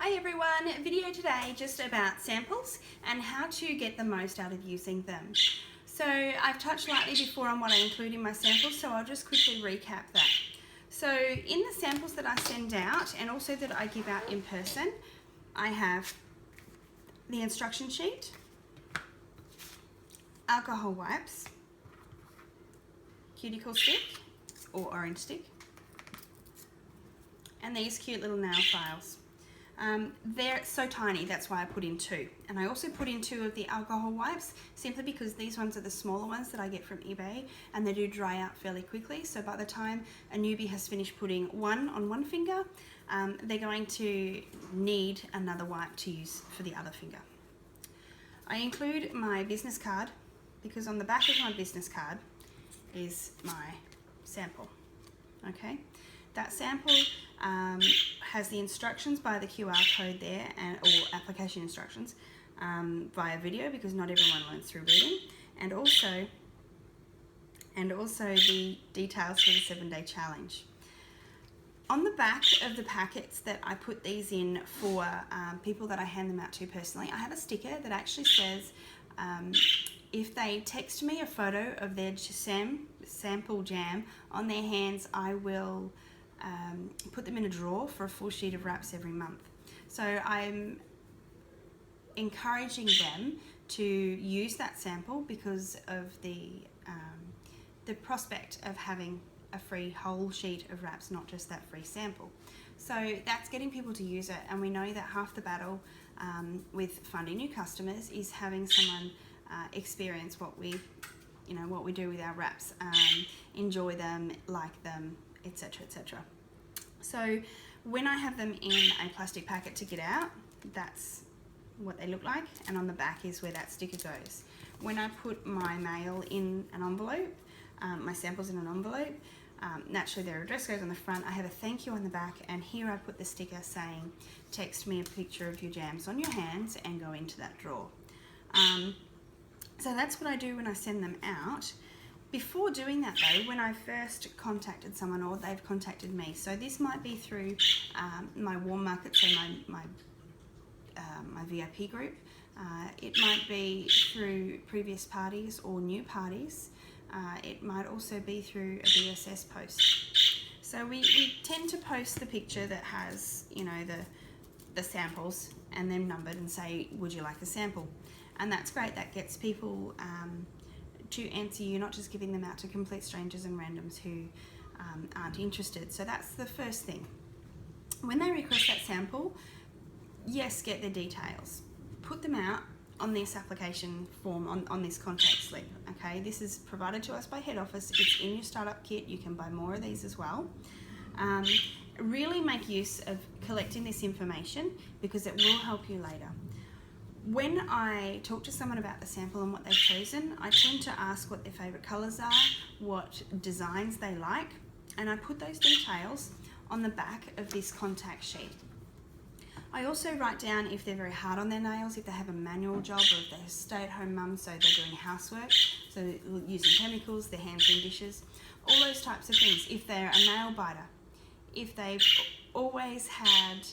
Hi everyone, video today just about samples and how to get the most out of using them. So I've touched lightly before on what I include in my samples, so I'll just quickly recap that. So in the samples that I send out and also that I give out in person, I have the instruction sheet, alcohol wipes, cuticle stick or orange stick, and these cute little nail files. They're so tiny, that's why I put in two. And I also put in two of the alcohol wipes simply because these ones are the smaller ones that I get from eBay and they do dry out fairly quickly. So by the time a newbie has finished putting one on one finger, they're going to need another wipe to use for the other finger. I include my business card because on the back of my business card is my sample. Okay, that sample has the instructions by the QR code there, or application instructions via video because not everyone learns through reading, and also the details for the 7-day challenge. On the back of the packets that I put these in for people that I hand them out to personally, I have a sticker that actually says if they text me a photo of their sample jam on their hands, I will put them in a drawer for a full sheet of wraps every month. So I'm encouraging them to use that sample because of the prospect of having a free whole sheet of wraps, not just that free sample. So that's getting people to use it, and we know that half the battle with finding new customers is having someone experience what we do with our wraps, enjoy them, like them, etc., etc. So when I have them in a plastic packet to get out, that's what they look like, and on the back is where that sticker goes. When I put my mail in an envelope, my samples in an envelope, naturally their address goes on the front. I have a thank you on the back, and here I put the sticker saying text me a picture of your jams on your hands and go into that drawer. So that's what I do when I send them out. Before doing that though, when I first contacted someone or they've contacted me, so this might be through my warm market, so my VIP group, it might be through previous parties or new parties, it might also be through a BSS post. So we tend to post the picture that has, the samples and then numbered and say, would you like a sample? And that's great, that gets people to answer you, not just giving them out to complete strangers and randoms who aren't interested. So that's the first thing. When they request that sample, yes, get their details. Put them out on this application form, on this contact slip. Okay, this is provided to us by head office. It's in your startup kit. You can buy more of these as well. Really make use of collecting this information because it will help you later. When I talk to someone about the sample and what they've chosen, I tend to ask what their favourite colours are, what designs they like, and I put those details on the back of this contact sheet. I also write down if they're very hard on their nails, if they have a manual job, or if they're a stay-at-home mum, so they're doing housework, so using chemicals, their hands in dishes, all those types of things. If they're a nail biter, if they've always had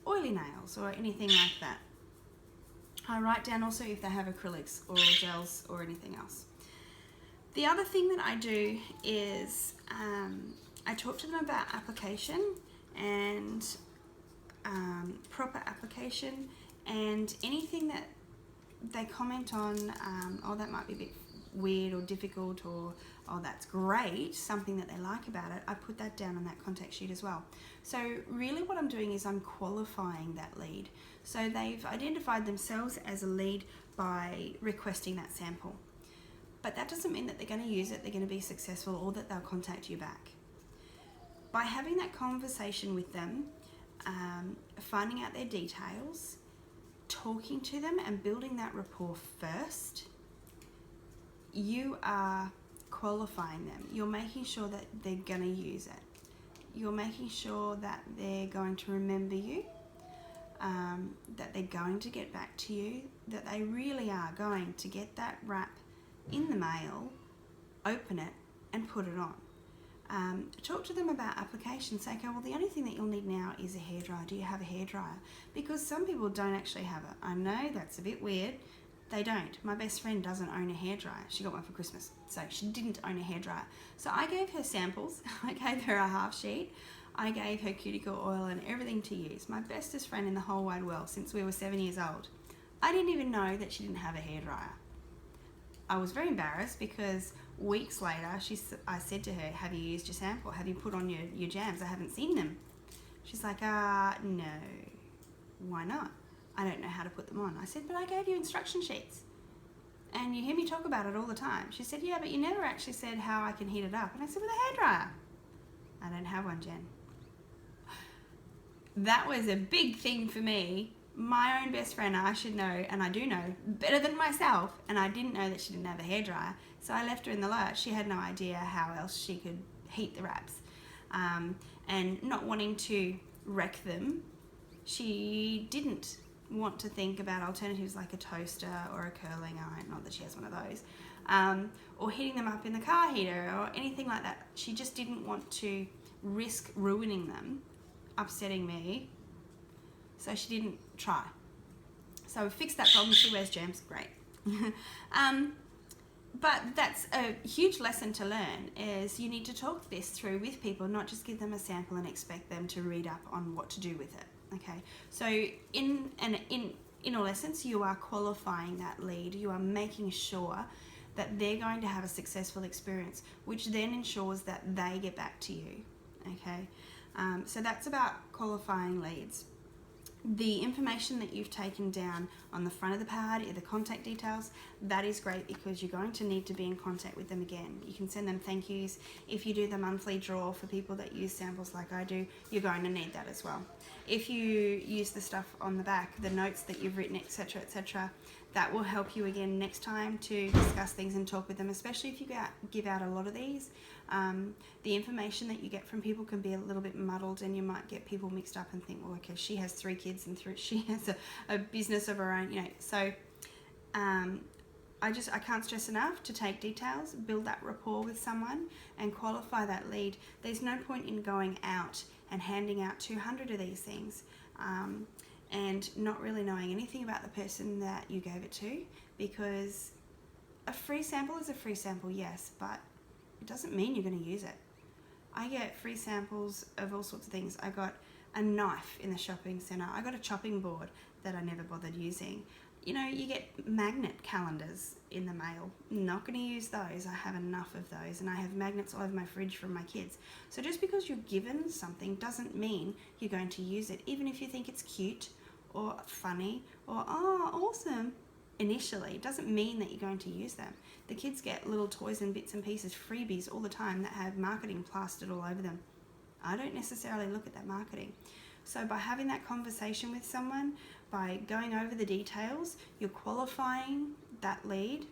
oily nails or anything like that. I write down also if they have acrylics or gels or anything else. The other thing that I do is I talk to them about application and proper application, and anything that they comment on, oh, that might be a bit weird or difficult, or oh, that's great, something that they like about it, I put that down on that contact sheet as well. So really what I'm doing is I'm qualifying that lead. So they've identified themselves as a lead by requesting that sample. But that doesn't mean that they're going to use it, they're going to be successful, or that they'll contact you back. By having that conversation with them, finding out their details, talking to them and building that rapport first, you are qualifying them. You're making sure that they're going to use it. You're making sure that they're going to remember you, that they're going to get back to you, that they really are going to get that wrap in the mail, open it and put it on. talk to them about application. Say, okay, well, the only thing that you'll need now is a hairdryer. Do you have a hairdryer? Because some people don't actually have it. I know that's a bit weird. They don't. My best friend doesn't own a hairdryer. She got one for Christmas, so she didn't own a hairdryer. So I gave her samples. I gave her a half sheet. I gave her cuticle oil and everything to use. My bestest friend in the whole wide world since we were 7 years old. I didn't even know that she didn't have a hairdryer. I was very embarrassed because weeks later I said to her, have you used your sample? Have you put on your jams? I haven't seen them. She's like, no. Why not? I don't know how to put them on. I said, but I gave you instruction sheets. And you hear me talk about it all the time. She said, yeah, but you never actually said how I can heat it up. And I said, with a hairdryer. I don't have one, Jen. That was a big thing for me. My own best friend, I should know, and I do know better than myself, and I didn't know that she didn't have a hairdryer, so I left her in the lurch. She had no idea how else she could heat the wraps. And not wanting to wreck them, she didn't want to think about alternatives like a toaster or a curling iron, not that she has one of those, or heating them up in the car heater or anything like that. She just didn't want to risk ruining them, upsetting me, so she didn't try. So we fixed that problem. She wears jams, great. But that's a huge lesson to learn, is you need to talk this through with people, not just give them a sample and expect them to read up on what to do with it. Okay, so in all essence, you are qualifying that lead. You are making sure that they're going to have a successful experience, which then ensures that they get back to you. Okay, so that's about qualifying leads. The information that you've taken down on the front of the pad, the contact details, that is great because you're going to need to be in contact with them again. You can send them thank yous. If you do the monthly draw for people that use samples like I do, you're going to need that as well. If you use the stuff on the back, the notes that you've written, etc., that will help you again next time to discuss things and talk with them, especially if you give out a lot of these. The information that you get from people can be a little bit muddled, and you might get people mixed up and think, well, okay, she has 3 kids and she has a business of her own, you know. So I can't stress enough to take details, build that rapport with someone and qualify that lead. There's no point in going out and handing out 200 of these things and not really knowing anything about the person that you gave it to, because a free sample is a free sample, yes, but it doesn't mean you're going to use it. I get free samples of all sorts of things. I got a knife in the shopping centre. I got a chopping board that I never bothered using. You know, you get magnet calendars in the mail. Not going to use those. I have enough of those, and I have magnets all over my fridge from my kids. So just because you're given something doesn't mean you're going to use it, even if you think it's cute or funny or, oh, awesome. Initially, it doesn't mean that you're going to use them. The kids get little toys and bits and pieces, freebies all the time that have marketing plastered all over them. I don't necessarily look at that marketing. So by having that conversation with someone, by going over the details, you're qualifying that lead,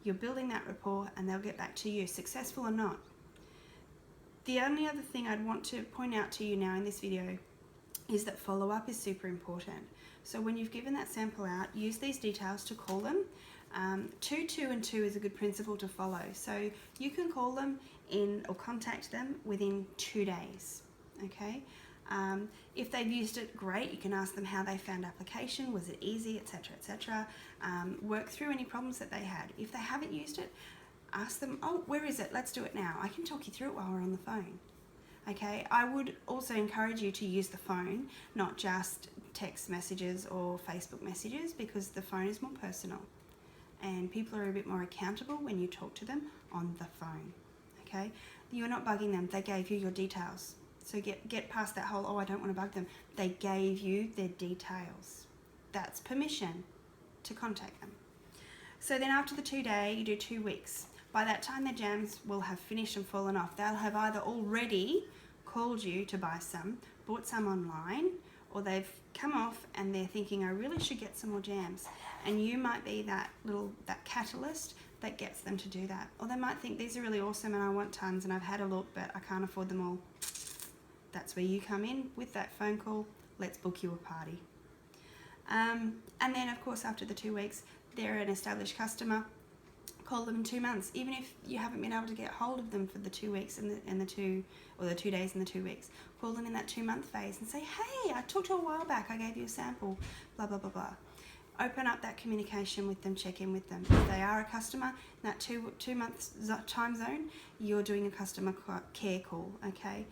you're building that rapport, and they'll get back to you, successful or not. The only other thing I'd want to point out to you now in this video is that follow-up is super important. So when you've given that sample out, use these details to call them. 2, 2, and 2 is a good principle to follow. So you can call them in or contact them within 2 days, okay? If they've used it, great. You can ask them how they found application, was it easy, etc., etc. Work through any problems that they had. If they haven't used it, ask them, oh, where is it? Let's do it now. I can talk you through it while we're on the phone. Okay, I would also encourage you to use the phone, not just text messages or Facebook messages, because the phone is more personal and people are a bit more accountable when you talk to them on the phone. Okay, you're not bugging them. They gave you your details. So get past that whole, oh, I don't want to bug them. They gave you their details. That's permission to contact them. So then after the 2-day, you do 2 weeks. By that time, their jams will have finished and fallen off. They'll have either already called you to buy some, bought some online, or they've come off and they're thinking, I really should get some more jams. And you might be that catalyst that gets them to do that. Or they might think, these are really awesome and I want tons and I've had a look, but I can't afford them all. That's where you come in with that phone call. Let's book you a party. And then, of course, after the 2 weeks, they're an established customer. Call them in 2 months, even if you haven't been able to get hold of them for the 2 weeks and the 2 or the 2 days and the 2 weeks. Call them in that 2-month phase and say, hey, I talked to you a while back, I gave you a sample, blah, blah, blah, blah. Open up that communication with them, check in with them. If they are a customer, in that two months time zone, you're doing a customer care call, okay?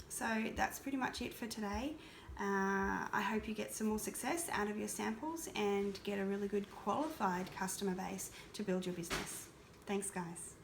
So that's pretty much it for today. I hope you get some more success out of your samples and get a really good qualified customer base to build your business. Thanks, guys.